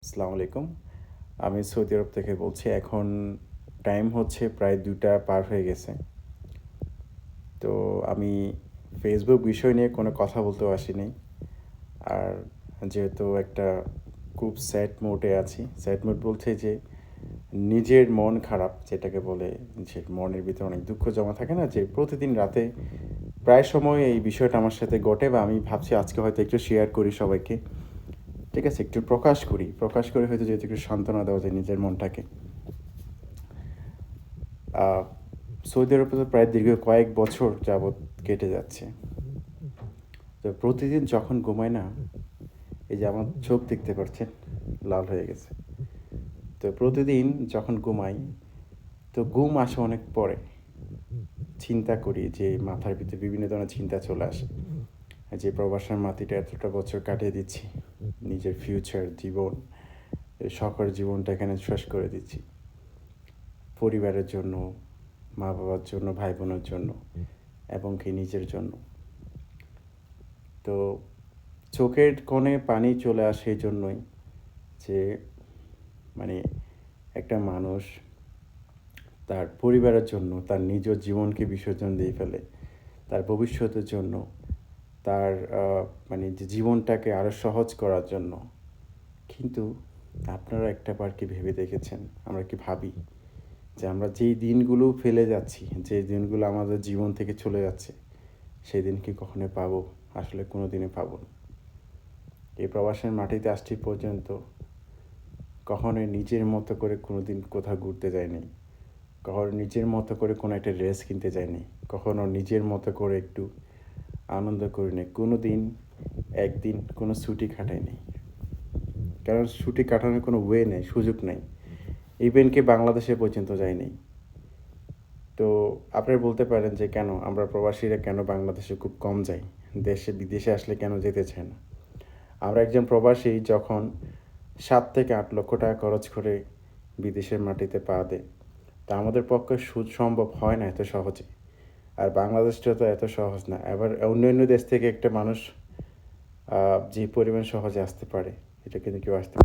আসসালামু আলাইকুম। আমি সৌদি আরব থেকে বলছি। এখন টাইম হচ্ছে প্রায় ২টা পার হয়ে গেছে। তো আমি ফেসবুক বিষয় নিয়ে কোনো কথা বলতেও আসিনি। আর যেহেতু একটা খুব স্যাড মুডে আছি। স্যাড মুড বলতে যে নিজের মন খারাপ যেটাকে বলে, যে মনের ভিতরে অনেক দুঃখ জমা থাকে না? যে প্রতিদিন রাতে প্রায় সময় এই বিষয়টা আমার সাথে ঘটে, বা আমি ভাবছি আজকে হয়তো একটু শেয়ার করি সবাইকে। ঠিক আছে? একটু প্রকাশ করি। প্রকাশ করে হয়তো যেহেতু একটু সান্ত্বনা দেওয়া যায় নিজের মনটাকে। সৌদি আরবে তো প্রায় দীর্ঘ কয়েক বছর যাবৎ কেটে যাচ্ছে। তো প্রতিদিন যখন ঘুমাই না, এই যে আমার চোখ দেখতে পাচ্ছেন লাল হয়ে গেছে। তো প্রতিদিন যখন ঘুমাই, তো ঘুম আসে অনেক পরে। চিন্তা করি যে মাথার ভিতরে বিভিন্ন ধরনের চিন্তা চলে আসে। যে প্রবাসের মাটিটা এতটা বছর কাটিয়ে দিচ্ছি, নিজের ফিউচার জীবন, শখের জীবনটা এখানে শেষ করে দিচ্ছি পরিবারের জন্য, মা বাবার জন্য, ভাই বোনের জন্য, এবং কি নিজের জন্য। তো চোখের কোণে পানি চলে আসে এই জন্যই যে মানে একটা মানুষ তার পরিবারের জন্য তার নিজ জীবনকে বিসর্জন দিয়ে ফেলে, তার ভবিষ্যতের জন্য, তার মানে যে জীবনটাকে আরও সহজ করার জন্য। কিন্তু আপনারা একটা বার কি ভেবে দেখেছেন, আমরা কি ভাবি যে আমরা যেই দিনগুলো ফেলে যাচ্ছি, যে দিনগুলো আমাদের জীবন থেকে চলে যাচ্ছে, সেই দিন কি কখনো পাবো? আসলে কোনো দিনে পাবো না। এই প্রবাসের মাটিতে আসছি পর্যন্ত কখনোই নিজের মতো করে কোনো দিন কোথাও ঘুরতে যাইনি, কখনো নিজের মতো করে কোনো একটা ড্রেস কিনতে যাইনি, কখনো নিজের মতো করে একটু আনন্দ করিনি, কোনো দিন একদিন কোনো ছুটি কাটাইনি। কারণ ছুটি কাটানোর কোনো ওয়ে নেই, সুযোগ নেই। ইভেন কি বাংলাদেশে পর্যন্ত যাইনি। তো আপনারা বলতে পারেন যে কেন আমরা প্রবাসীরা কেন বাংলাদেশে খুব কম যাই, দেশে বিদেশে আসলে কেন যেতে চায় না। আমরা একজন প্রবাসী যখন 7 থেকে 8 লক্ষ টাকা খরচ করে বিদেশের মাটিতে পা দেয়, তা আমাদের পক্ষে সম্ভব হয় না এত সহজে। আর বাংলাদেশটা তো এত সহজ না। এবার অন্যান্য দেশ থেকে একটা মানুষ যে পরিমাণ সহজে আসতে পারে, এটা কিন্তু কেউ আসতে